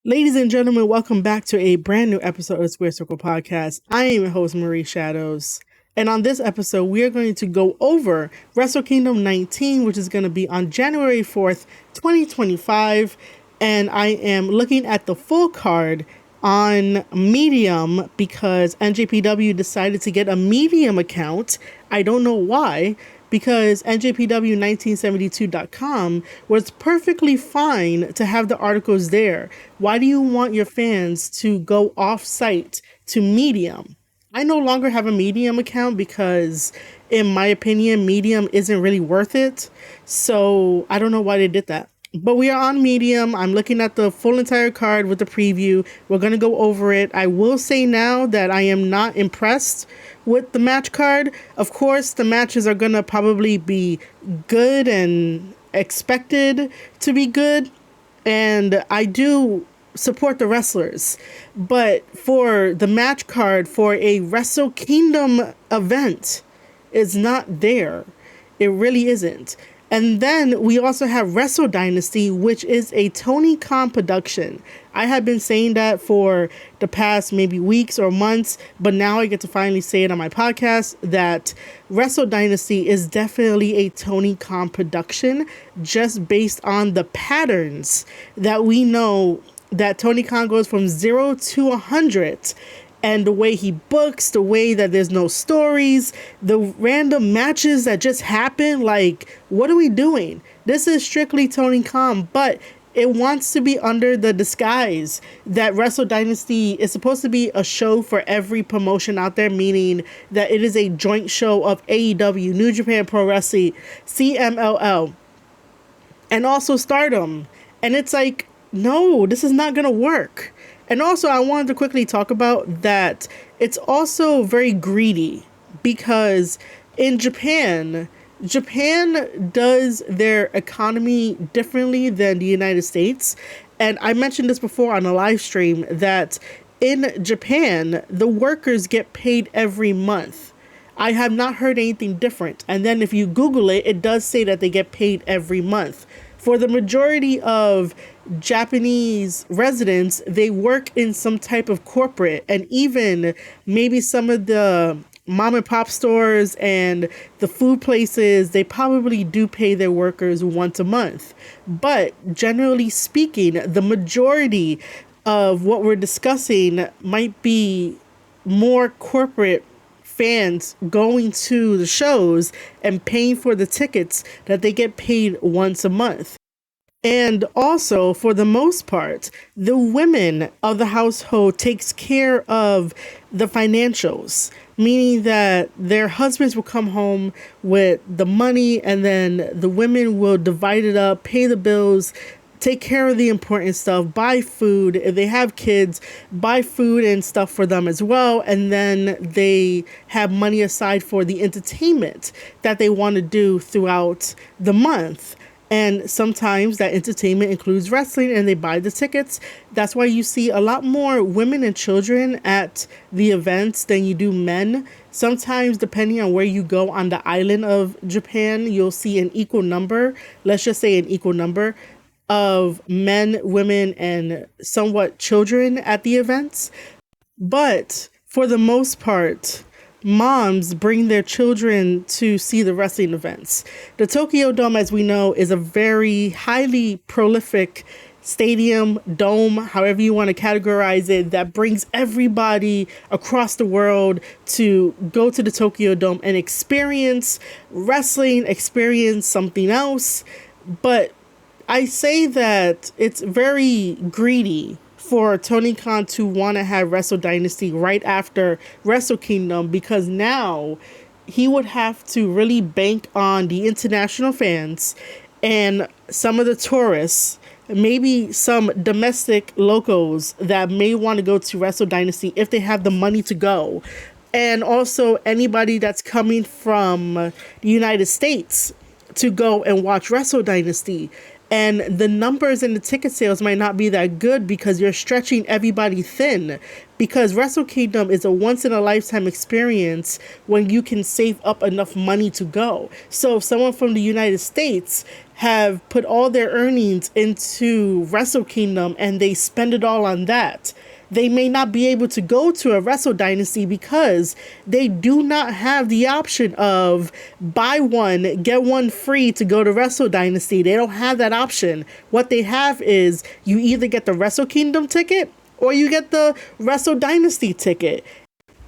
Ladies and gentlemen, welcome back to a brand new episode of Square Circle Podcast. I am your host, Marie Shadows. And on this episode, we are going to go over Wrestle Kingdom 19, which is going to be on January 4th, 2025. And I am looking at the full card on Medium because NJPW decided to get a Medium account. I don't know why, because NJPW1972.com was perfectly fine to have the articles there. Why do you want your fans to go off-site to Medium? I no longer have a Medium account because, in my opinion, Medium isn't really worth it. So I don't know why they did that. But we are on Medium. I'm looking at the full entire card with the preview. We're going to go over it. I will say now that I am not impressed with the match card. Of course, the matches are going to probably be good and expected to be good. And I do support the wrestlers. But for the match card for a Wrestle Kingdom event, it's not there. It really isn't. And then we also have Wrestle Dynasty, which is a Tony Khan production. I have been saying that for the past maybe weeks or months, but now I get to finally say it on my podcast that Wrestle Dynasty is definitely a Tony Khan production, just based on the patterns that we know that Tony Khan goes from 0 to 100. And the way he books, the way that there's no stories, the random matches that just happen, like, what are we doing? This is strictly Tony Khan, but it wants to be under the disguise that Wrestle Dynasty is supposed to be a show for every promotion out there, meaning that it is a joint show of AEW, New Japan Pro Wrestling, CMLL, and also Stardom. And it's like, no, this is not going to work. And also, I wanted to quickly talk about that it's also very greedy because in Japan does their economy differently than the United States. And I mentioned this before on a live stream that in Japan, the workers get paid every month. I have not heard anything different. And then if you Google it, it does say that they get paid every month. For the majority of Japanese residents, they work in some type of corporate, and even maybe some of the mom and pop stores and the food places, they probably do pay their workers once a month. But generally speaking, the majority of what we're discussing might be more corporate fans going to the shows and paying for the tickets that they get paid once a month. And also, for the most part, the women of the household takes care of the financials, meaning that their husbands will come home with the money and then the women will divide it up, pay the bills, take care of the important stuff, buy food. If they have kids, buy food and stuff for them as well. And then they have money aside for the entertainment that they want to do throughout the month. And sometimes that entertainment includes wrestling and they buy the tickets. That's why you see a lot more women and children at the events than you do men. Sometimes, depending on where you go on the island of Japan, you'll see an equal number. Let's just say an equal number of men, women, and somewhat children at the events. But for the most part, moms bring their children to see the wrestling events. The Tokyo Dome, as we know, is a very highly prolific stadium, dome, however you want to categorize it, that brings everybody across the world to go to the Tokyo Dome and experience wrestling, experience something else. But I say that it's very greedy for Tony Khan to want to have Wrestle Dynasty right after Wrestle Kingdom, because now he would have to really bank on the international fans and some of the tourists, maybe some domestic locals that may want to go to Wrestle Dynasty if they have the money to go. And also anybody that's coming from the United States to go and watch Wrestle Dynasty. And the numbers and the ticket sales might not be that good because you're stretching everybody thin. Because Wrestle Kingdom is a once in a lifetime experience when you can save up enough money to go. So if someone from the United States have put all their earnings into Wrestle Kingdom and they spend it all on that, they may not be able to go to a Wrestle Dynasty because they do not have the option of buy one, get one free to go to Wrestle Dynasty. They don't have that option. What they have is you either get the Wrestle Kingdom ticket or you get the Wrestle Dynasty ticket.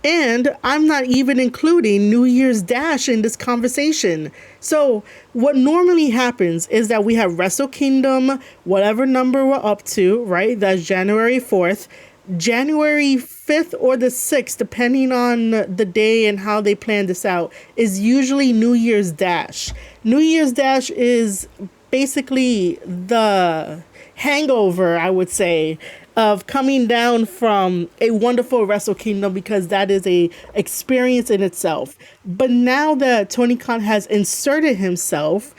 And I'm not even including New Year's Dash in this conversation. So what normally happens is that we have Wrestle Kingdom, whatever number we're up to, right? That's January 4th. January 5th or the 6th, depending on the day and how they plan this out, is usually New Year's Dash. New Year's Dash is basically the hangover, I would say, of coming down from a wonderful Wrestle Kingdom, because that is a experience in itself. But now that Tony Khan has inserted himself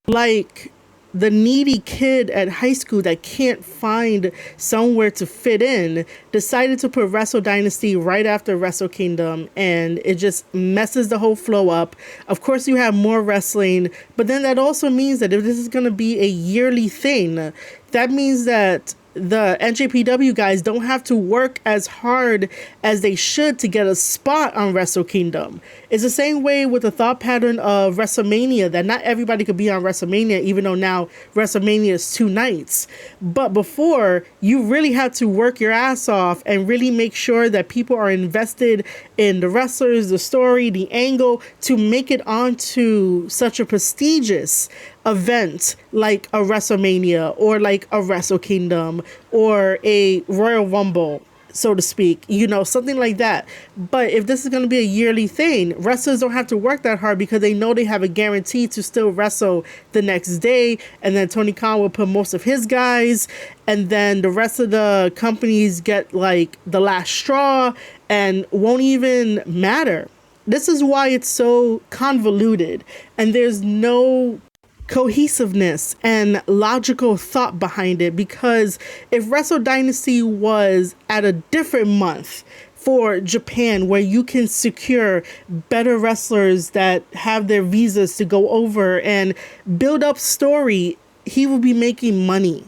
like the needy kid at high school that can't find somewhere to fit in, decided to put Wrestle Dynasty right after Wrestle Kingdom, and it just messes the whole flow up. Of course, you have more wrestling, but then that also means that if this is going to be a yearly thing, that means that the NJPW guys don't have to work as hard as they should to get a spot on Wrestle Kingdom. It's the same way with the thought pattern of WrestleMania, that not everybody could be on WrestleMania, even though now WrestleMania is 2 nights. But before, you really had to work your ass off and really make sure that people are invested in the wrestlers, the story, the angle, to make it onto such a prestigious event like a WrestleMania or like a Wrestle Kingdom or a Royal Rumble, so to speak, something like that. But if this is going to be a yearly thing, wrestlers don't have to work that hard because they know they have a guarantee to still wrestle the next day. And then Tony Khan will put most of his guys, and then the rest of the companies get like the last straw and won't even matter. This is why it's so convoluted and there's no cohesiveness and logical thought behind it. Because if Wrestle Dynasty was at a different month for Japan, where you can secure better wrestlers that have their visas to go over and build up story, he will be making money.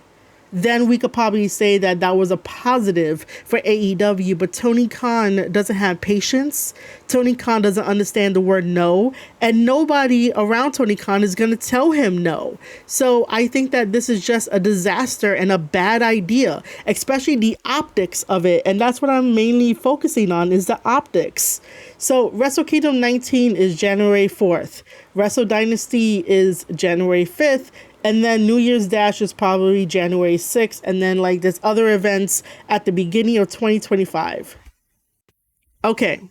Then we could probably say that that was a positive for AEW. But Tony Khan doesn't have patience. Tony Khan doesn't understand the word no. And nobody around Tony Khan is going to tell him no. So I think that this is just a disaster and a bad idea, especially the optics of it. And that's what I'm mainly focusing on, is the optics. So Wrestle Kingdom 19 is January 4th. Wrestle Dynasty is January 5th. And then New Year's Dash is probably January 6th. And then like there's other events at the beginning of 2025. Okay,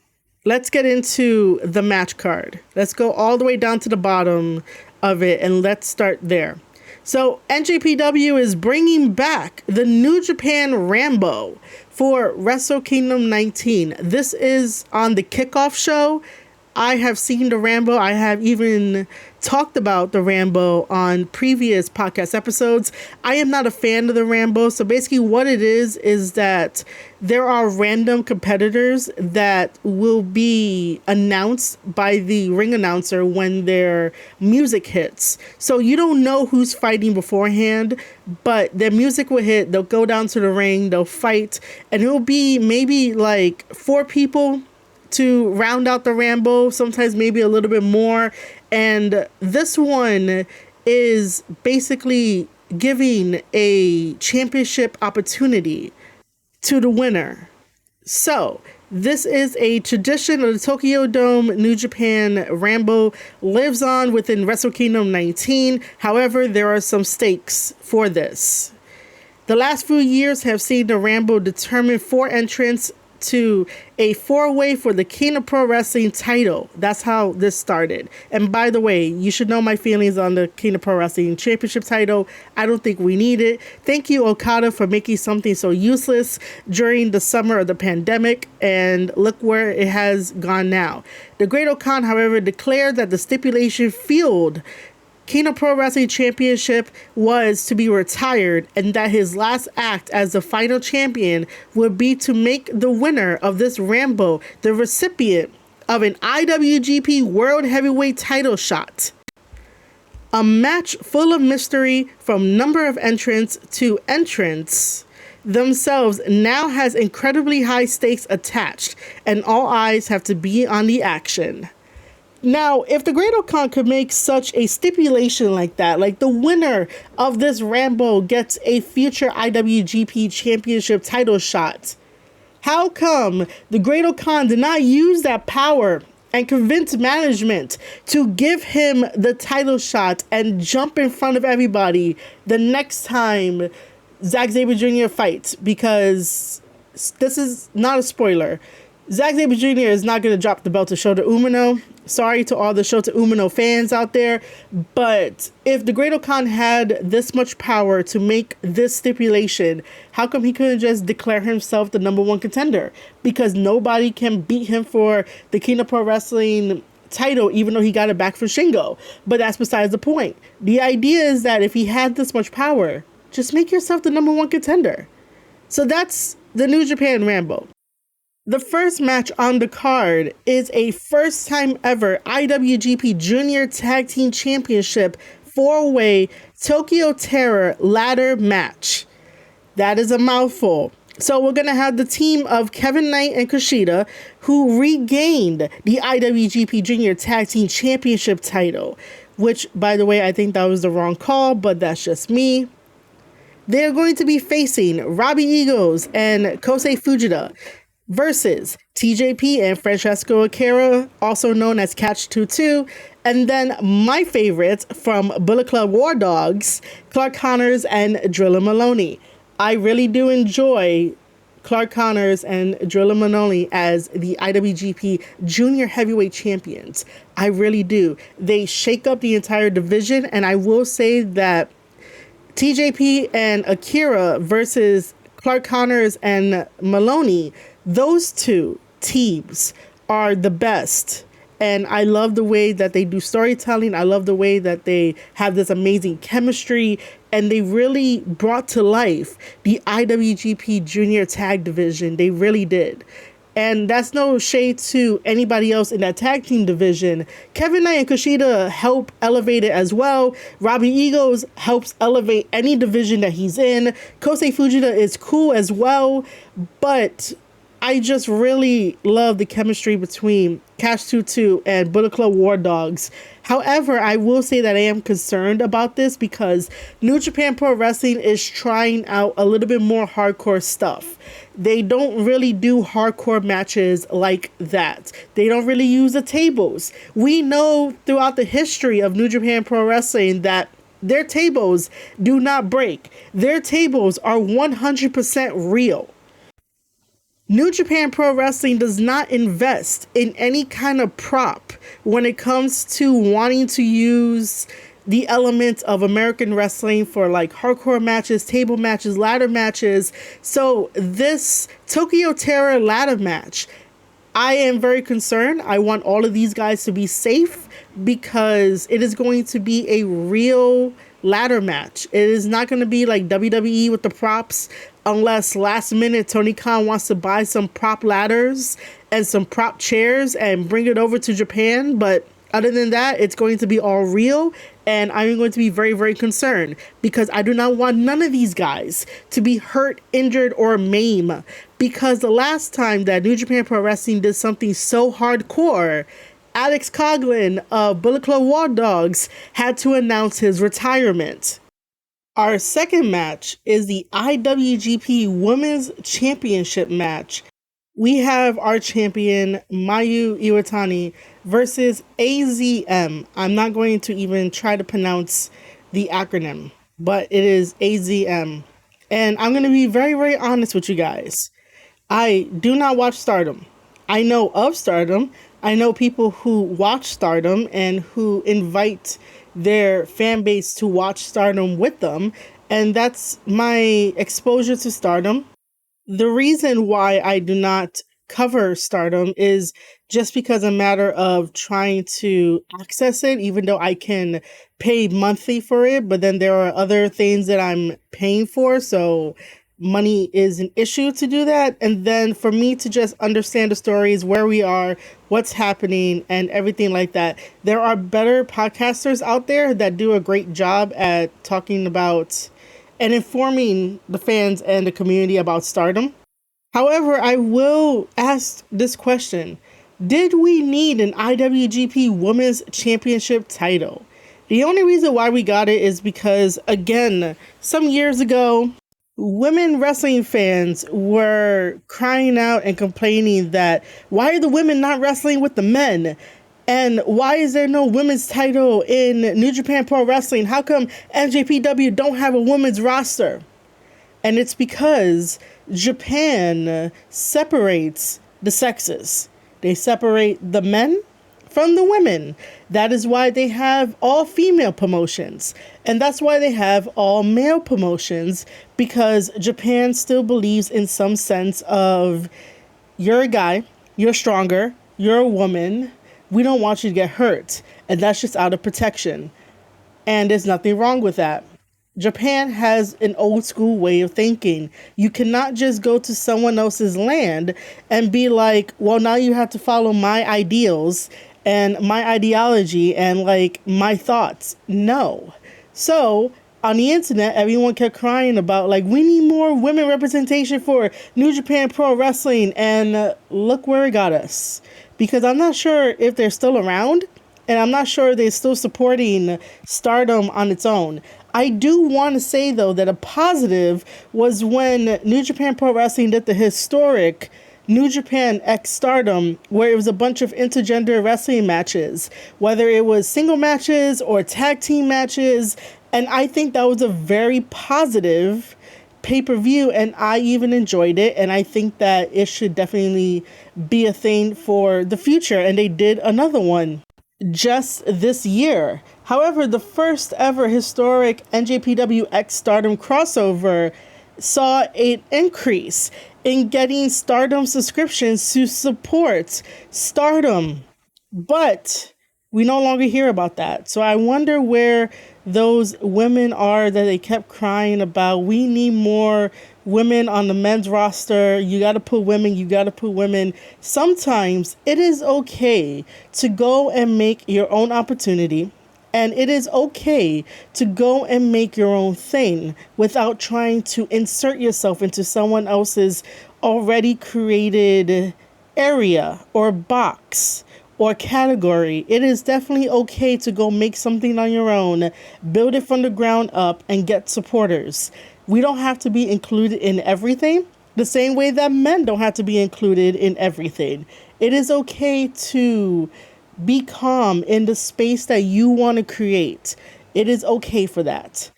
let's get into the match card. Let's go all the way down to the bottom of it and let's start there. So NJPW is bringing back the New Japan Ranbo for Wrestle Kingdom 19. This is on the kickoff show. I have seen the Ranbo. I have even talked about the Ranbo on previous podcast episodes. I am not a fan of the Ranbo. So basically what it is that there are random competitors that will be announced by the ring announcer when their music hits. So you don't know who's fighting beforehand, but their music will hit. They'll go down to the ring, they'll fight, and it will be maybe like 4 people to round out the Ranbo, sometimes maybe a little bit more. And this one is basically giving a championship opportunity to the winner. So this is a tradition of the Tokyo Dome. New Japan Ranbo lives on within Wrestle Kingdom 19. However, there are some stakes for this. The last few years have seen the Ranbo determine 4 entrants to a 4-way for the King of Pro Wrestling title. That's how this started. And by the way, you should know my feelings on the King of Pro Wrestling Championship title. I don't think we need it. Thank you, Okada, for making something so useless during the summer of the pandemic, and look where it has gone now. The Great Okan, however, declared that the stipulation field King of Pro Wrestling Championship was to be retired and that his last act as the final champion would be to make the winner of this Ranbo the recipient of an IWGP World Heavyweight title shot. A match full of mystery from number of entrants to entrants themselves now has incredibly high stakes attached, and all eyes have to be on the action. Now, if the Great Khan could make such a stipulation like that, like the winner of this Ranbo gets a future IWGP Championship title shot, how come the Great Khan did not use that power and convince management to give him the title shot and jump in front of everybody the next time Zack Sabre Jr. fights? Because this is not a spoiler. Zack Sabre Jr. is not going to drop the belt to Shota Umino. Sorry to all the Shota Umino fans out there, but if the Great Khan had this much power to make this stipulation, how come he couldn't just declare himself the number one contender? Because nobody can beat him for the King of Pro Wrestling title, even though he got it back from Shingo. But that's besides the point. The idea is that if he had this much power, just make yourself the number one contender. So that's the New Japan Ranbo. The first match on the card is a first time ever IWGP Junior Tag Team Championship 4-way Tokyo Terror ladder match. That is a mouthful. So we're going to have the team of Kevin Knight and Kushida, who regained the IWGP Junior Tag Team Championship title, which, by the way, I think that was the wrong call, but that's just me. They're going to be facing Robbie Eagles and Kosei Fujita versus TJP and Francesco Akira, also known as Catch 22, and then my favorites from Bullet Club War Dogs, Clark Connors and Drilla Maloney. I really do enjoy Clark Connors and Drilla Maloney as the IWGP Junior Heavyweight Champions. I really do. They shake up the entire division, and I will say that TJP and Akira versus Clark Connors and Maloney, those two teams are the best. And I love the way that they do storytelling. I love the way that they have this amazing chemistry. And they really brought to life the IWGP Junior Tag Division. They really did. And that's no shade to anybody else in that tag team division. Kevin Knight and Kushida help elevate it as well. Robbie Eagles helps elevate any division that he's in. Kosei Fujita is cool as well. But I just really love the chemistry between Cash 22 and Bullet Club War Dogs. However, I will say that I am concerned about this because New Japan Pro Wrestling is trying out a little bit more hardcore stuff. They don't really do hardcore matches like that. They don't really use the tables. We know throughout the history of New Japan Pro Wrestling that their tables do not break. Their tables are 100% real. New Japan Pro Wrestling does not invest in any kind of prop when it comes to wanting to use the elements of American wrestling for like hardcore matches, table matches, ladder matches. So this Tokyo Terror ladder match, I am very concerned. I want all of these guys to be safe because it is going to be a real ladder match. It is not going to be like WWE with the props, unless last minute Tony Khan wants to buy some prop ladders and some prop chairs and bring it over to Japan. But other than that, it's going to be all real. And I'm going to be very, very concerned because I do not want none of these guys to be hurt, injured, or maimed. Because the last time that New Japan Pro Wrestling did something so hardcore, Alex Coughlin of Bullet Club War Dogs had to announce his retirement. Our second match is the IWGP Women's Championship match. We have our champion, Mayu Iwatani, versus AZM. I'm not going to even try to pronounce the acronym, but it is AZM. And I'm going to be very, very honest with you guys. I do not watch Stardom. I know of Stardom. I know people who watch Stardom and who invite their fan base to watch Stardom with them. And that's my exposure to Stardom. The reason why I do not cover Stardom is just because a matter of trying to access it, even though I can pay monthly for it, but then there are other things that I'm paying for, so money is an issue to do that. And then for me to just understand the stories, where we are, what's happening, and everything like that. There are better podcasters out there that do a great job at talking about and informing the fans and the community about Stardom. However, I will ask this question. Did we need an IWGP Women's Championship title? The only reason why we got it is because, again, some years ago, women wrestling fans were crying out and complaining that why are the women not wrestling with the men? And why is there no women's title in New Japan Pro Wrestling? How come NJPW don't have a women's roster? And it's because Japan separates the sexes. They separate the men from the women. That is why they have all female promotions. And that's why they have all male promotions, because Japan still believes in some sense of, you're a guy, you're stronger, you're a woman, we don't want you to get hurt. And that's just out of protection. And there's nothing wrong with that. Japan has an old school way of thinking. You cannot just go to someone else's land and be like, well, now you have to follow my ideals and my ideology and like my thoughts. No. So on the internet, everyone kept crying about like, we need more women representation for New Japan Pro Wrestling. And look where it got us. Because I'm not sure if they're still around, and I'm not sure they're still supporting Stardom on its own. I do want to say, though, that a positive was when New Japan Pro Wrestling did the historic New Japan X Stardom, where it was a bunch of intergender wrestling matches, whether it was single matches or tag team matches. And I think that was a very positive pay-per-view, and I even enjoyed it. And I think that it should definitely be a thing for the future. And they did another one just this year. However, the first ever historic NJPW X Stardom crossover saw an increase in getting Stardom subscriptions to support Stardom. But we no longer hear about that. So I wonder where those women are that they kept crying about. We need more women on the men's roster. You got to put women. You got to put women. Sometimes it is okay to go and make your own opportunity. And it is okay to go and make your own thing without trying to insert yourself into someone else's already created area or box or category. It is definitely okay to go make something on your own, build it from the ground up, and get supporters. We don't have to be included in everything, the same way that men don't have to be included in everything. It is okay to be calm in the space that you want to create. It is okay for that.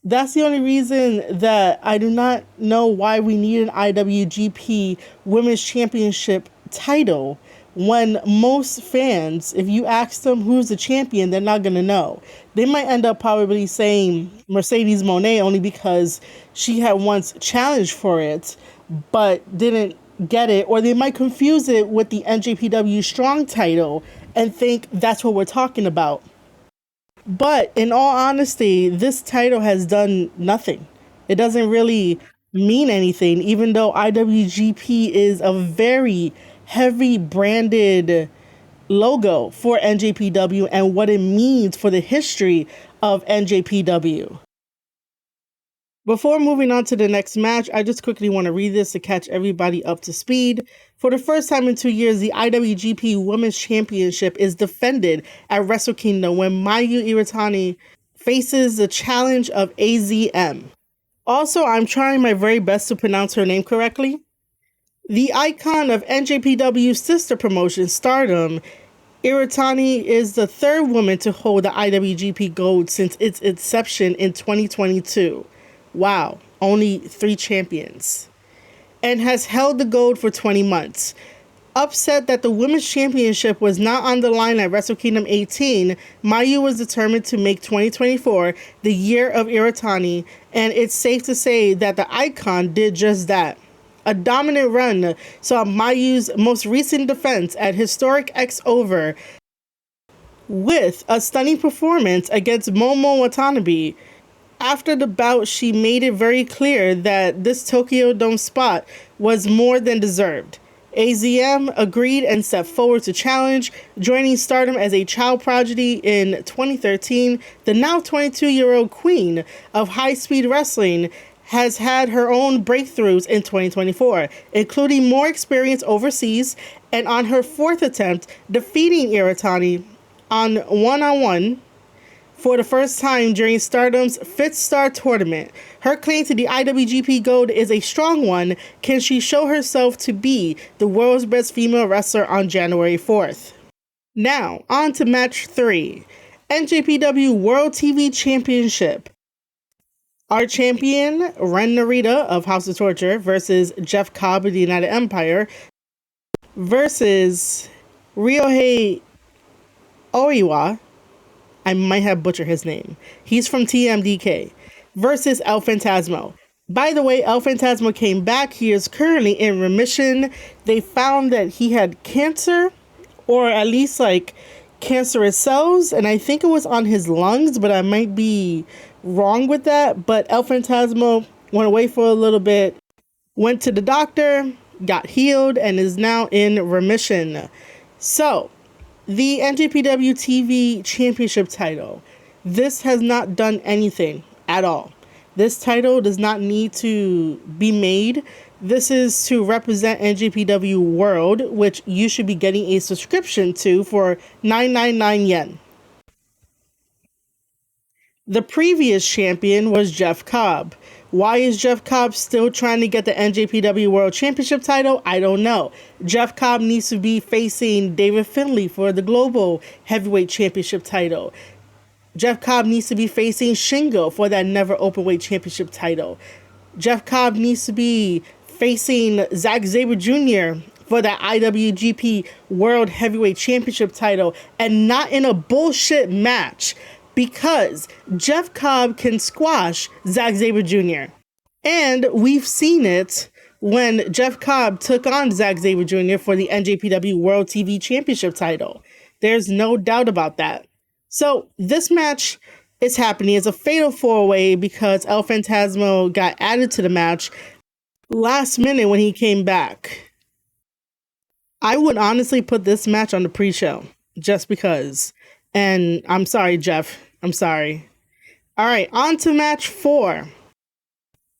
That's the only reason that I do not know why we need an IWGP Women's Championship title, when most fans, if you ask them who's the champion, they're not going to know. They might end up probably saying Mercedes Moné only because she had once challenged for it, but didn't get it. Or they might confuse it with the NJPW Strong title and think that's what we're talking about. But in all honesty, this title has done nothing. It doesn't really mean anything, even though IWGP is a very heavy branded logo for NJPW and what it means for the history of NJPW. Before moving on to the next match, I just quickly want to read this to catch everybody up to speed. For the first time in 2 years, the IWGP Women's Championship is defended at Wrestle Kingdom when Mayu Iwatani faces the challenge of AZM. Also, I'm trying my very best to pronounce her name correctly. The icon of NJPW's sister promotion, Stardom, Iwatani is the third woman to hold the IWGP Gold since its inception in 2022. Wow, only 3 champions. And has held the gold for 20 months. Upset that the Women's Championship was not on the line at Wrestle Kingdom 18, Mayu was determined to make 2024 the year of Iwatani, and it's safe to say that the icon did just that. a dominant run saw Mayu's most recent defense at Historic X over with a stunning performance against Momo Watanabe. After the bout, she made it very clear that this Tokyo Dome spot was more than deserved. AZM agreed and stepped forward to challenge, joining Stardom as a child prodigy in 2013. The now 22-year-old queen of high-speed wrestling has had her own breakthroughs in 2024, including more experience overseas and on her fourth attempt, defeating Iwatani on one-on-one for the first time during Stardom's Fifth Star Tournament. Her claim to the IWGP Gold is a strong one. Can she show herself to be the world's best female wrestler on January 4th? Now, on to match 3. NJPW World TV Championship. Our champion, Ren Narita of House of Torture versus Jeff Cobb of the United Empire versus Ryohei Oiwa. I might have butchered his name. He's from TMDK. Versus El Phantasmo. By the way, El Phantasmo came back. He is currently in remission. They found that he had cancer, or at least like cancerous cells, and I think it was on his lungs, but I might be wrong with that. But El Phantasmo went away for a little bit, went to the doctor, got healed, and is now in remission. So, the NJPW TV Championship title. This has not done anything at all. This title does not need to be made. This is to represent NJPW World, which you should be getting a subscription to for 999 yen. The previous champion was Jeff Cobb. Why is Jeff Cobb still trying to get the NJPW World Championship title? I don't know. Jeff Cobb needs to be facing David Finlay for the Global Heavyweight Championship title. Jeff Cobb needs to be facing Shingo for that Never Openweight Championship title. Jeff Cobb needs to be facing Zack Sabre Jr. for that IWGP World Heavyweight Championship title, and not in a bullshit match, because Jeff Cobb can squash Zack Sabre Jr. And we've seen it when Jeff Cobb took on Zack Sabre Jr. for the NJPW World TV Championship title. There's no doubt about that. So this match is happening. It's a fatal 4-way because El Phantasmo got added to the match last minute when he came back. I would honestly put this match on the pre-show just because. And I'm sorry, Jeff. I'm sorry. All right, on to match 4.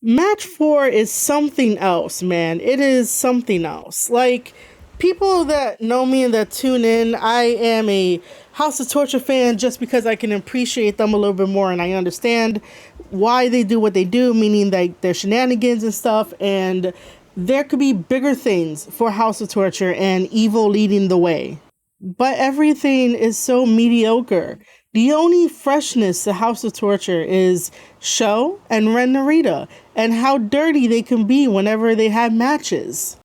Match 4 is something else, man. It is something else. Like, people that know me and that tune in, I am a House of Torture fan just because I can appreciate them a little bit more and I understand why they do what they do, meaning like their shenanigans and stuff, and there could be bigger things for House of Torture and Evil leading the way. But everything is so mediocre. The only freshness to House of Torture is Sho and Ren Narita, and how dirty they can be whenever they have matches.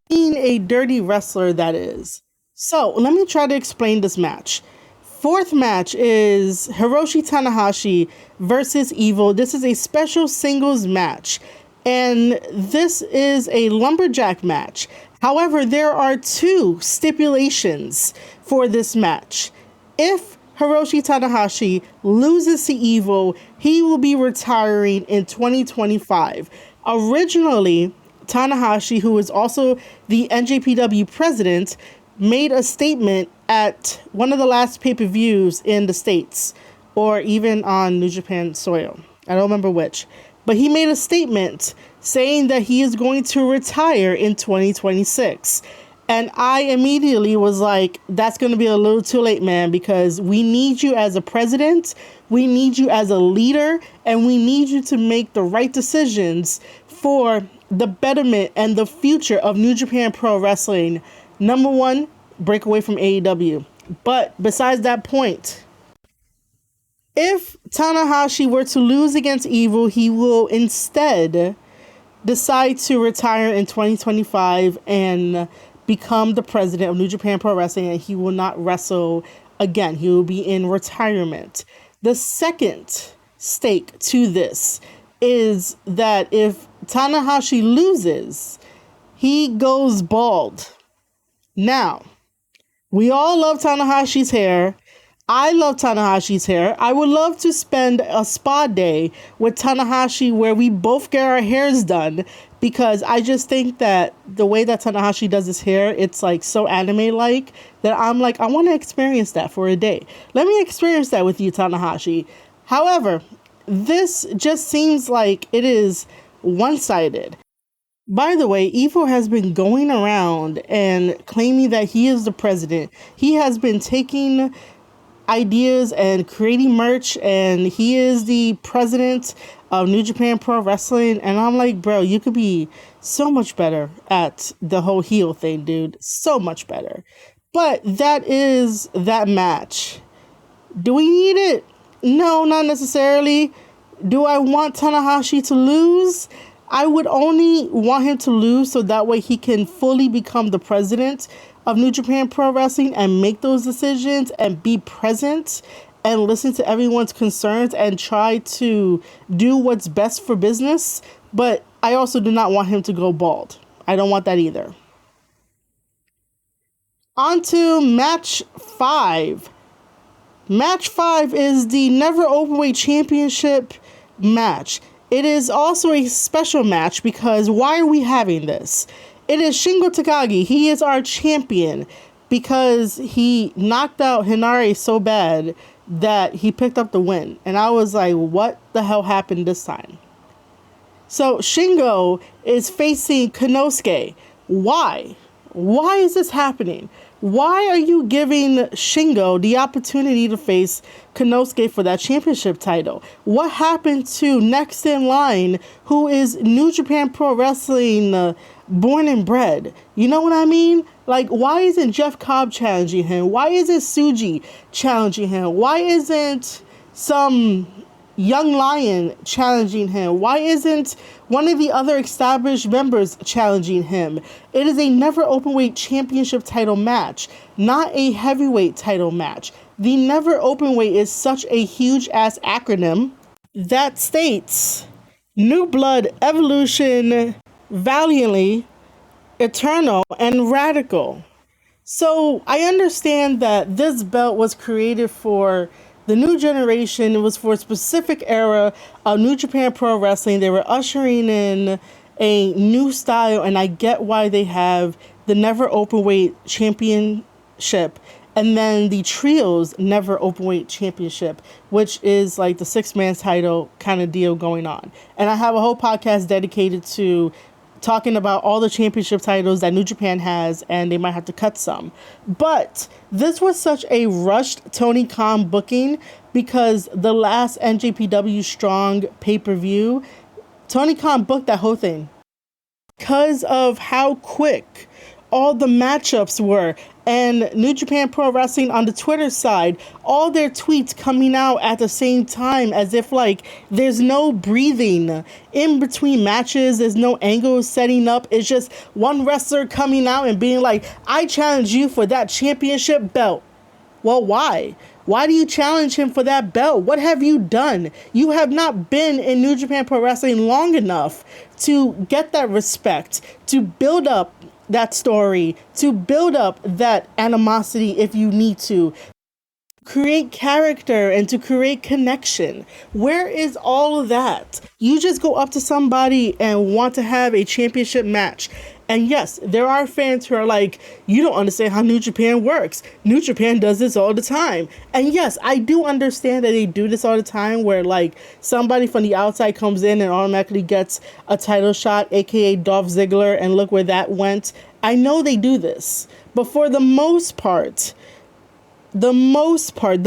Being a dirty wrestler, that is. So, let me try to explain this match. Fourth match is Hiroshi Tanahashi versus Evil. This is a special singles match, and this is a lumberjack match. However, there are 2 stipulations for this match. If Hiroshi Tanahashi loses to Evil, he will be retiring in 2025. Originally, Tanahashi, who is also the NJPW president, made a statement at one of the last pay-per-views in the States, or even on New Japan soil. I don't remember which. But he made a statement saying that he is going to retire in 2026. And I immediately was like, that's going to be a little too late, man, because we need you as a president, we need you as a leader, and we need you to make the right decisions for the betterment and the future of New Japan Pro Wrestling. Number 1, break away from AEW. But besides that point, if Tanahashi were to lose against Evil, he will instead decide to retire in 2025 and become the president of New Japan Pro Wrestling, and he will not wrestle again. He will be in retirement. The second stake to this is that if Tanahashi loses, he goes bald. Now, we all love Tanahashi's hair. I love Tanahashi's hair. I would love to spend a spa day with Tanahashi where we both get our hairs done, because I just think that the way that Tanahashi does his hair, it's like so anime-like that I'm like, I want to experience that for a day. Let me experience that with you, Tanahashi. However, this just seems like it is one-sided. By the way, Evil has been going around and claiming that he is the president. He has been taking ideas and creating merch, and he is the president of New Japan Pro Wrestling. And I'm like, bro, you could be so much better at the whole heel thing, dude. So much better. But that is that match. Do we need it? No, not necessarily. Do I want Tanahashi to lose? I would only want him to lose so that way he can fully become the president of New Japan Pro Wrestling and make those decisions and be present and listen to everyone's concerns and try to do what's best for business. But I also do not want him to go bald. I don't want that either. On to match 5. Match 5 is the Never Openweight Championship match. It is also a special match because why are we having this? It is Shingo Takagi. He is our champion because he knocked out Hinare so bad that he picked up the win. And I was like, what the hell happened this time? So Shingo is facing Konosuke. Why? Why is this happening? Why are you giving Shingo the opportunity to face Konosuke for that championship title? What happened to next in line, who is New Japan Pro Wrestling born and bred? You know what I mean? Like, why isn't Jeff Cobb challenging him? Why isn't Tsuji challenging him? Why isn't some young lion challenging him? Why isn't one of the other established members challenging him? It is a Never Openweight Championship title match, not a heavyweight title match. The Never Openweight is such a huge ass acronym that states New Blood, Evolution, Valiantly, Eternal, and Radical. So I understand that this belt was created for the new generation. It was for a specific era of New Japan Pro Wrestling. They were ushering in a new style, and I get why they have the Never Openweight Championship and then the Trios Never Openweight Championship, which is like the 6-man title kind of deal going on. And I have a whole podcast dedicated to talking about all the championship titles that New Japan has, and they might have to cut some. But this was such a rushed Tony Khan booking because the last NJPW Strong pay-per-view, Tony Khan booked that whole thing because of how quick all the matchups were. And New Japan Pro Wrestling on the Twitter side, all their tweets coming out at the same time, as if like there's no breathing in between matches. There's no angles setting up. It's just one wrestler coming out and being like, I challenge you for that championship belt. Well, why? Why do you challenge him for that belt? What have you done? You have not been in New Japan Pro Wrestling long enough to get that respect, to build up that story, to build up that animosity if you need to. Create character and to create connection. Where is all of that? You just go up to somebody and want to have a championship match. And yes, there are fans who are like, you don't understand how New Japan works. New Japan does this all the time. And yes, I do understand that they do this all the time, where like somebody from the outside comes in and automatically gets a title shot, aka Dolph Ziggler, and look where that went. I know they do this, but for the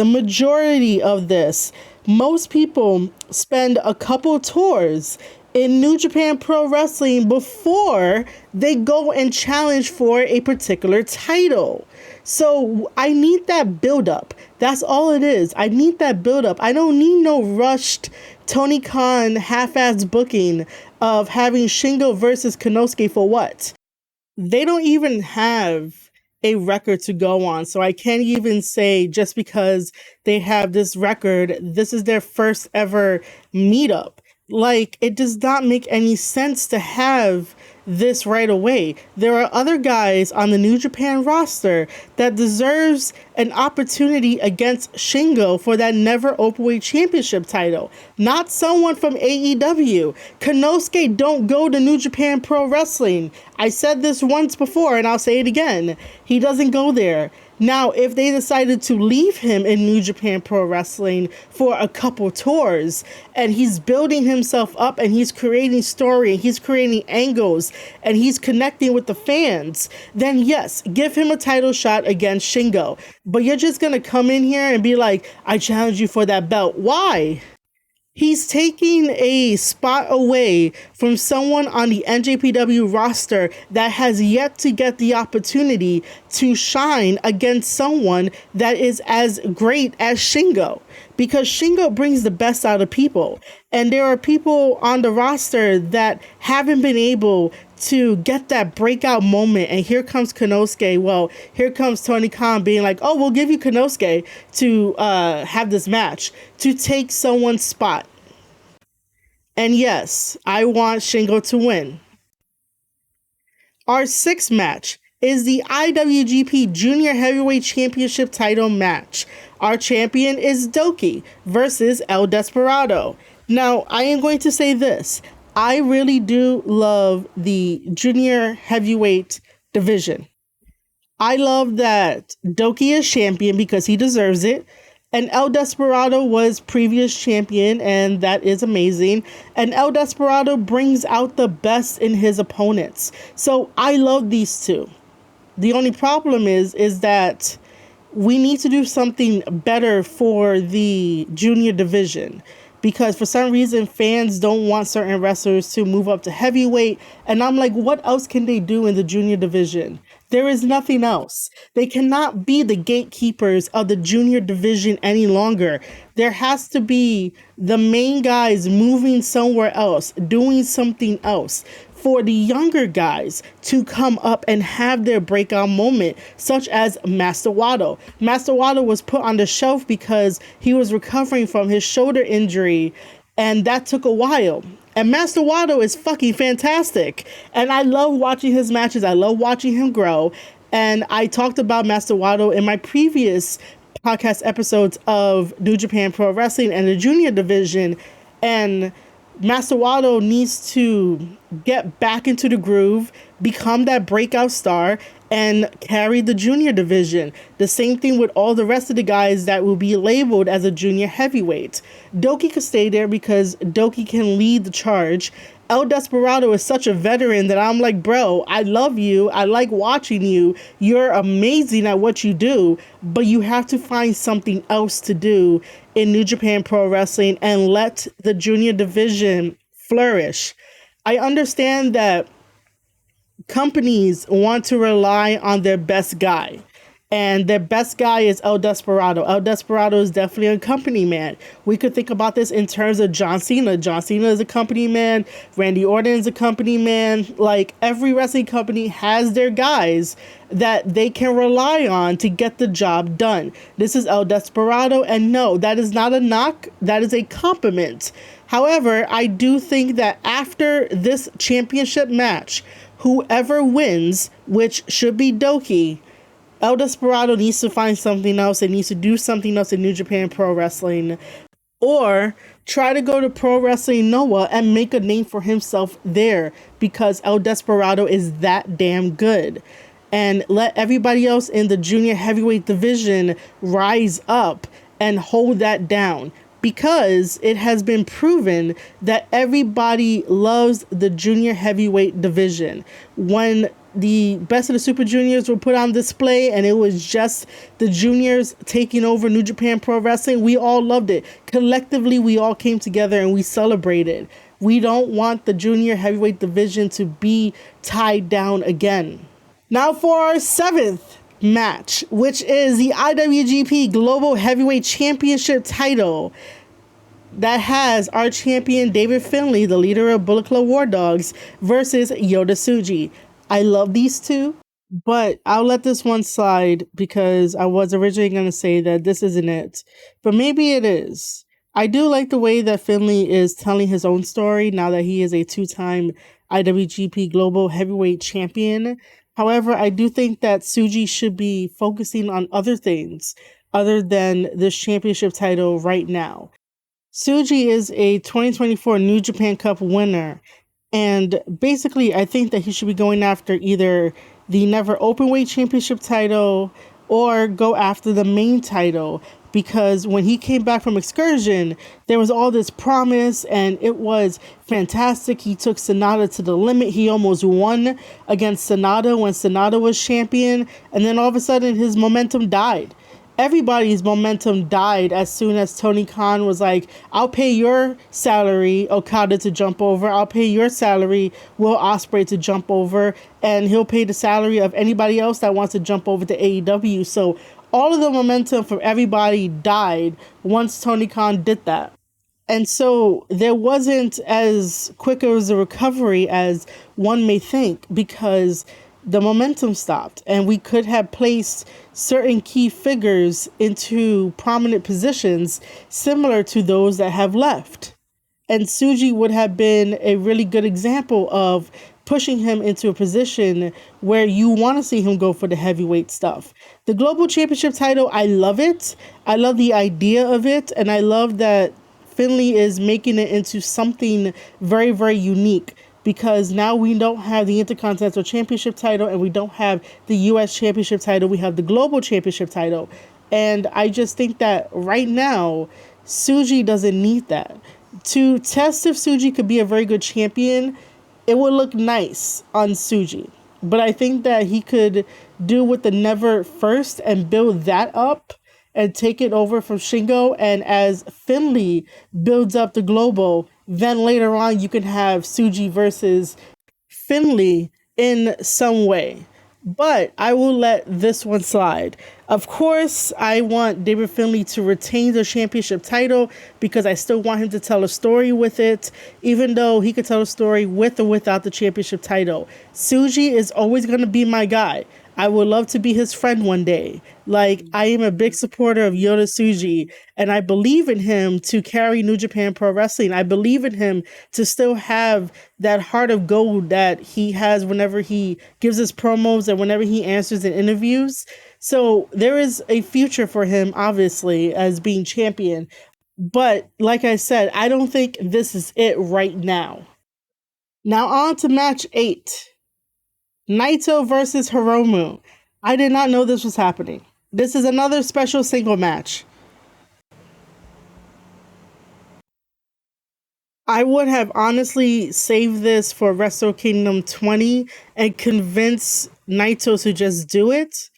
majority of this, most people spend a couple tours in New Japan Pro Wrestling before they go and challenge for a particular title. So I need that build-up. That's all it is. I need that build-up. I don't need no rushed Tony Khan half-ass booking of having Shingo versus Konosuke for what? They don't even have a record to go on. So I can't even say just because they have this record, this is their first ever meetup. Like, it does not make any sense to have this right away. There are other guys on the New Japan roster that deserves an opportunity against Shingo for that never openweight championship title. Not someone from AEW. Konosuke don't go to New Japan Pro Wrestling. I said this once before and I'll say it again. He doesn't go there. Now, if they decided to leave him in New Japan Pro Wrestling for a couple tours and he's building himself up and he's creating story and he's creating angles and he's connecting with the fans, then yes, give him a title shot against Shingo. But you're just going to come in here and be like, I challenge you for that belt. Why? He's taking a spot away from someone on the NJPW roster that has yet to get the opportunity to shine against someone that is as great as Shingo. Because Shingo brings the best out of people. And there are people on the roster that haven't been able to get that breakout moment. And here comes Konosuke. Well, here comes Tony Khan being like, oh, we'll give you Konosuke to have this match, to take someone's spot. And yes, I want Shingo to win. Our sixth match is the IWGP Junior Heavyweight Championship title match. Our champion is Doki versus El Desperado. Now, I am going to say this. I really do love the Junior Heavyweight division. I love that Doki is champion because he deserves it. And El Desperado was previous champion, and that is amazing. And El Desperado brings out the best in his opponents. So I love these two. The only problem is that we need to do something better for the junior division. Because for some reason, fans don't want certain wrestlers to move up to heavyweight. And I'm like, what else can they do in the junior division? There is nothing else. They cannot be the gatekeepers of the junior division any longer. There has to be the main guys moving somewhere else, doing something else, for the younger guys to come up and have their breakout moment, such as Master Wato. Master Wato was put on the shelf because he was recovering from his shoulder injury, and that took a while. And Master Wato is fucking fantastic. And I love watching his matches. I love watching him grow. And I talked about Master Wato in my previous podcast episodes of New Japan Pro Wrestling and the junior division. And Master Wato needs to get back into the groove, become that breakout star, and carry the junior division. The same thing with all the rest of the guys that will be labeled as a junior heavyweight. Doki could stay there because Doki can lead the charge. El Desperado is such a veteran that I'm like, bro, I love you. I like watching you. You're amazing at what you do, but you have to find something else to do in New Japan Pro Wrestling and let the junior division flourish. I understand that companies want to rely on their best guy. And their best guy is El Desperado. El Desperado is definitely a company man. We could think about this in terms of John Cena. John Cena is a company man. Randy Orton is a company man. Like, every wrestling company has their guys that they can rely on to get the job done. This is El Desperado. And no, that is not a knock. That is a compliment. However, I do think that after this championship match, whoever wins, which should be Doki, El Desperado needs to find something else. It needs to do something else in New Japan Pro Wrestling. Or try to go to Pro Wrestling Noah and make a name for himself there, because El Desperado is that damn good. And let everybody else in the junior heavyweight division rise up and hold that down. Because it has been proven that everybody loves the junior heavyweight division. When the Best of the Super Juniors were put on display and it was just the juniors taking over New Japan Pro Wrestling, we all loved it. Collectively, we all came together and we celebrated. We don't want the junior heavyweight division to be tied down again. Now for our seventh match, which is the IWGP Global Heavyweight Championship title that has our champion David Finlay, the leader of Bullet Club War Dogs, versus Yota Tsuji. I love these two, but I'll let this one slide because I was originally going to say that this isn't it, but maybe it is. I do like the way that Finlay is telling his own story now that he is a two-time IWGP Global Heavyweight Champion. However, I do think that Tsuji should be focusing on other things other than this championship title right now. Tsuji is a 2024 New Japan Cup winner, and basically, I think that he should be going after either the Never Openweight Championship title or go after the main title. Because when he came back from Excursion, there was all this promise and it was fantastic. He took Sonata to the limit. He almost won against Sonata when Sonata was champion. And then all of a sudden, his momentum died. Everybody's momentum died as soon as Tony Khan was like, I'll pay your salary, Okada, to jump over. I'll pay your salary, Will Ospreay, to jump over. And he'll pay the salary of anybody else that wants to jump over to AEW. So all of the momentum from everybody died once Tony Khan did that. And so there wasn't as quick as a recovery as one may think, because the momentum stopped and we could have placed certain key figures into prominent positions similar to those that have left. And Tsuji would have been a really good example of pushing him into a position where you want to see him go for the heavyweight stuff. The Global Championship title, I love it. I love the idea of it. And I love that Finlay is making it into something very, very unique. Because now we don't have the Intercontinental Championship title and we don't have the U.S. Championship title. We have the Global Championship title. And I just think that right now, Tsuji doesn't need that. To test if Tsuji could be a very good champion, it would look nice on Tsuji. But I think that he could do with the Never first and build that up and take it over from Shingo. And as Finlay builds up the Global, then later on you can have Tsuji versus Finlay in some way. But I will let this one slide. Of course, I want David Finlay to retain the championship title because I still want him to tell a story with it, even though he could tell a story with or without the championship title. Tsuji is always going to be my guy. I would love to be his friend one day. Like, I am a big supporter of Yota Tsuji, and I believe in him to carry New Japan Pro Wrestling. I believe in him to still have that heart of gold that he has whenever he gives his promos and whenever he answers in interviews. So there is a future for him, obviously, as being champion. But like I said, I don't think this is it right now. Now on to match 8. Naito versus Hiromu. I did not know this was happening. This is another special single match. I would have honestly saved this for Wrestle Kingdom 20 and convince Naito to just do it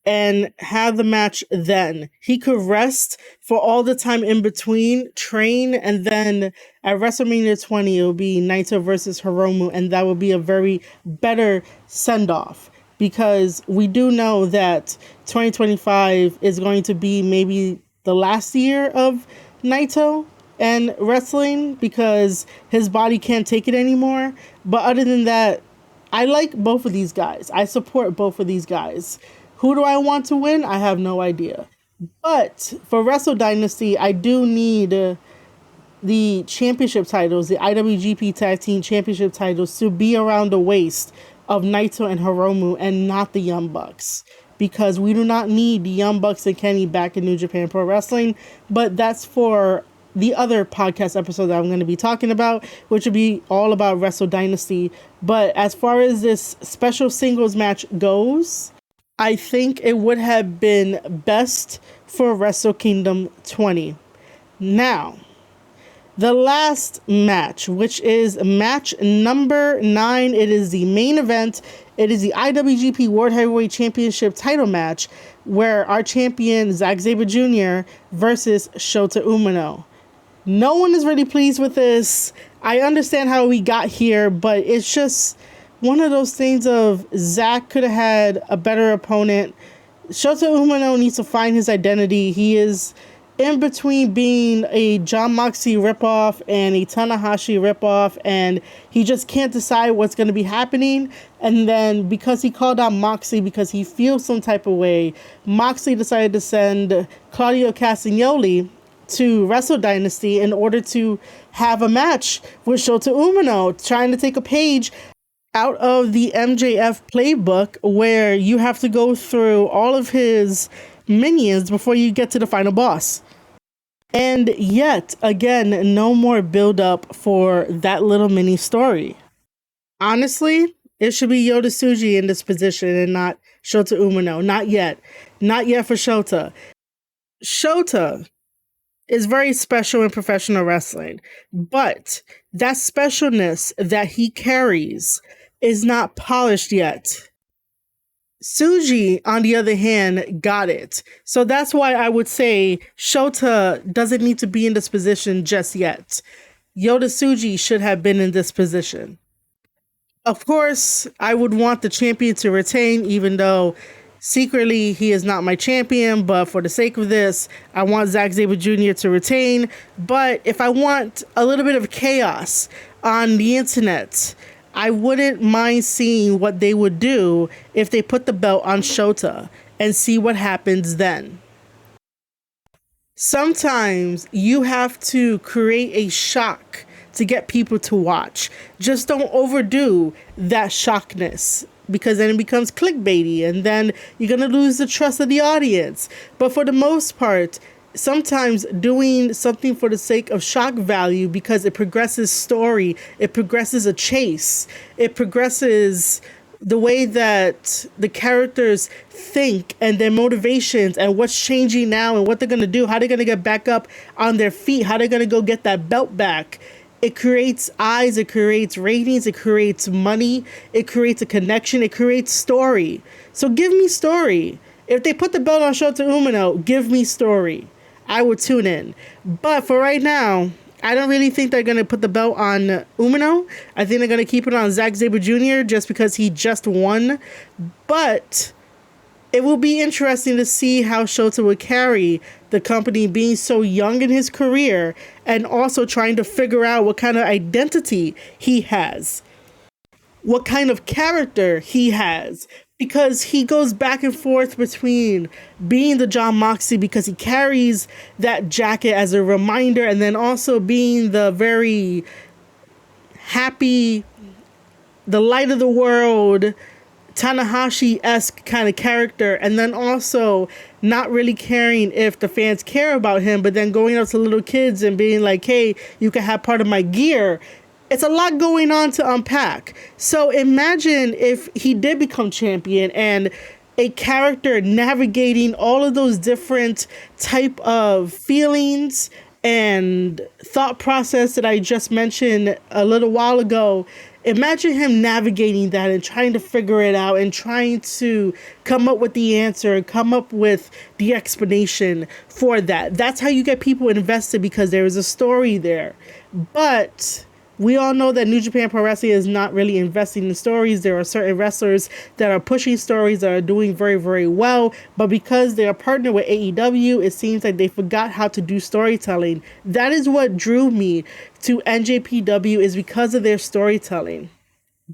and have the match then. He could rest for all the time in between, train, and then at WrestleMania 20, it will be Naito versus Hiromu, and that would be a very better send-off. Because we do know that 2025 is going to be maybe the last year of Naito and wrestling because his body can't take it anymore. But other than that, I like both of these guys. I support both of these guys. Who do I want to win? I have no idea. But for Wrestle Dynasty, I do need the championship titles, the IWGP Tag Team Championship titles, to be around the waist of Naito and Hiromu and not the Young Bucks. Because we do not need the Young Bucks and Kenny back in New Japan Pro Wrestling. But that's for the other podcast episode that I'm going to be talking about, which will be all about Wrestle Dynasty. But as far as this special singles match goes, I think it would have been best for Wrestle Kingdom 20. Now, the last match, which is match number 9. It is the main event. It is the IWGP World Heavyweight Championship title match where our champion, Zack Sabre Jr. versus Shota Umino. No one is really pleased with this. I understand how we got here, but it's just one of those things of Zack could have had a better opponent. Shota Umino needs to find his identity. He is in between being a Jon Moxley ripoff and a Tanahashi ripoff, and he just can't decide what's going to be happening. And then because he called out Moxley because he feels some type of way, Moxley decided to send Claudio Castagnoli to Wrestle Dynasty in order to have a match with Shota Umino, trying to take a page out of the MJF playbook where you have to go through all of his minions before you get to the final boss. And yet again, no more build up for that little mini story. Honestly, it should be Yota Tsuji in this position and not Shota Umino. Not yet. Not yet for Shota. Shota is very special in professional wrestling, but that specialness that he carries is not polished yet. Tsuji, on the other hand, got it. So that's why I would say Shota doesn't need to be in this position just yet. Yota Tsuji should have been in this position. Of course, I would want the champion to retain, even though secretly he is not my champion, but for the sake of this, I want Zack Sabre Jr. to retain. But if I want a little bit of chaos on the internet, I wouldn't mind seeing what they would do if they put the belt on Shota and see what happens then. Sometimes you have to create a shock to get people to watch. Just don't overdo that shockness, because then it becomes clickbaity and then you're going to lose the trust of the audience. But for the most part, sometimes doing something for the sake of shock value because it progresses story, it progresses a chase, it progresses the way that the characters think and their motivations and what's changing now and what they're going to do, how they're going to get back up on their feet, how they're going to go get that belt back. It creates eyes, it creates ratings, it creates money, it creates a connection, it creates story. So give me story. If they put the belt on Shota Umino, give me story. I would tune in. But for right now, I don't really think they're going to put the belt on Umino. I think they're going to keep it on Zack Sabre Jr. just because he just won. But it will be interesting to see how Shota would carry the company, being so young in his career and also trying to figure out what kind of identity he has, what kind of character he has. Because he goes back and forth between being the Jon Moxley because he carries that jacket as a reminder, and then also being the very happy, the light of the world, Tanahashi-esque kind of character, and then also not really caring if the fans care about him, but then going up to little kids and being like, hey, you can have part of my gear. It's a lot going on to unpack. So imagine if he did become champion and a character navigating all of those different type of feelings and thought process that I just mentioned a little while ago. Imagine him navigating that and trying to figure it out and trying to come up with the answer, come up with the explanation for that. That's how you get people invested, because there is a story there. But we all know that New Japan Pro Wrestling is not really investing in stories. There are certain wrestlers that are pushing stories that are doing very, very well. But because they are partnered with AEW, it seems like they forgot how to do storytelling. That is what drew me to NJPW, is because of their storytelling.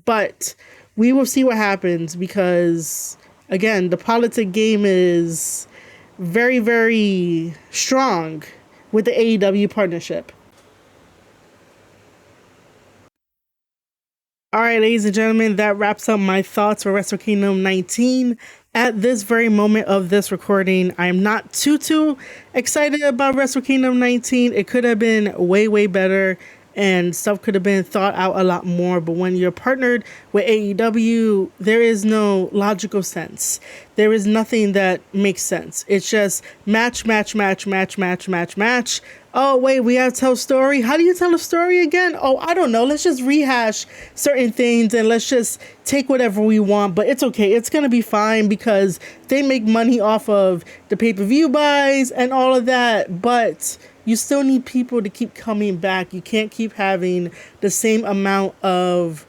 But we will see what happens, because, again, the politic game is very, very strong with the AEW partnership. All right, ladies and gentlemen, that wraps up my thoughts for Wrestle Kingdom 19. At this very moment of this recording, I am not too excited about Wrestle Kingdom 19. It could have been way, way better, and stuff could have been thought out a lot more. But when you're partnered with AEW, there is no logical sense. There is nothing that makes sense. It's just match. Oh, wait, we have to tell a story? How do you tell a story again? Oh, I don't know. Let's just rehash certain things and let's just take whatever we want. But it's okay. It's going to be fine because they make money off of the pay-per-view buys and all of that. But you still need people to keep coming back. You can't keep having the same amount of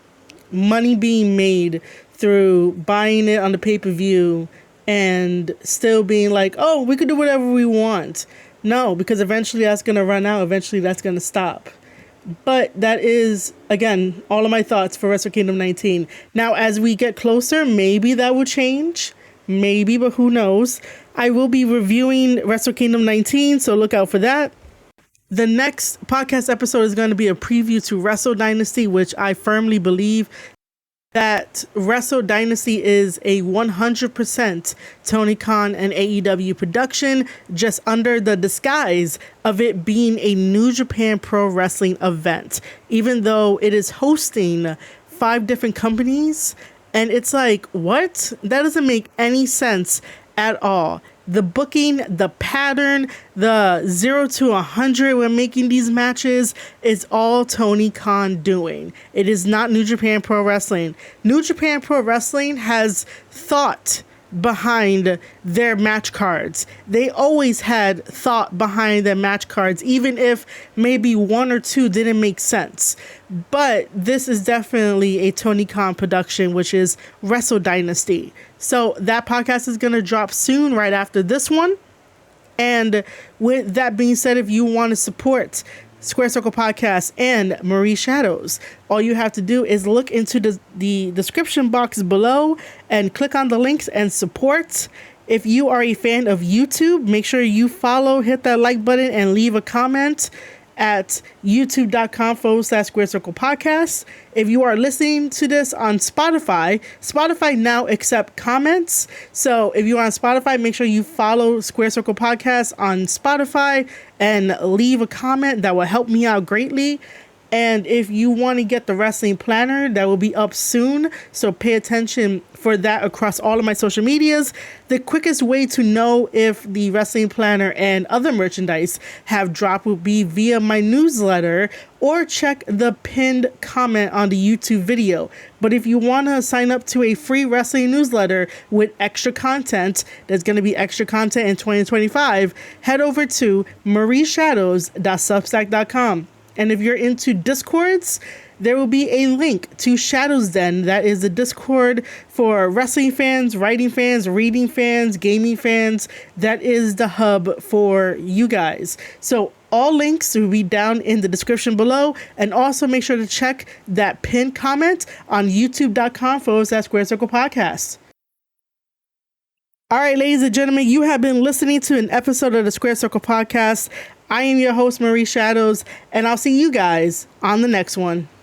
money being made through buying it on the pay-per-view and still being like, oh, we could do whatever we want. No, because eventually that's going to run out. Eventually that's going to stop. But that is, again, all of my thoughts for Wrestle Kingdom 19. Now, as we get closer, maybe that will change. Maybe, but who knows? I will be reviewing Wrestle Kingdom 19, so look out for that. The next podcast episode is going to be a preview to Wrestle Dynasty, which I firmly believe that Wrestle Dynasty is a 100% Tony Khan and AEW production, just under the disguise of it being a New Japan Pro Wrestling event, even though it is hosting 5 different companies. And it's like, what? That doesn't make any sense at all. The booking, the pattern, the 0 to 100 when making these matches is all Tony Khan doing. It is not New Japan Pro Wrestling. New Japan Pro Wrestling has thought behind their match cards. They always had thought behind their match cards, even if maybe 1 or 2 didn't make sense. But this is definitely a Tony Khan production, which is Wrestle Dynasty. So that podcast is going to drop soon, right after this one. And with that being said, if you want to support Square Circle Podcast and Marie Shadows, all you have to do is look into the description box below and click on the links and support. If you are a fan of YouTube, make sure you follow, hit that like button, and leave a comment at youtube.com/Square Circle Podcast. If you are listening to this on Spotify now accept comments. So if you're on Spotify, make sure you follow Square Circle Podcast on Spotify and leave a comment. That will help me out greatly. And if you want to get the wrestling planner, that will be up soon. So pay attention for that across all of my social medias. The quickest way to know if the wrestling planner and other merchandise have dropped will be via my newsletter or check the pinned comment on the YouTube video. But if you want to sign up to a free wrestling newsletter with extra content, there's going to be extra content in 2025, head over to marieshadows.substack.com. And if you're into Discords, there will be a link to Shadows Den. That is the Discord for wrestling fans, writing fans, reading fans, gaming fans. That is the hub for you guys. So all links will be down in the description below. And also make sure to check that pinned comment on youtube.com/Square Circle Podcast. All right, ladies and gentlemen, you have been listening to an episode of the Square Circle Podcast. I am your host, Marie Shadows, and I'll see you guys on the next one.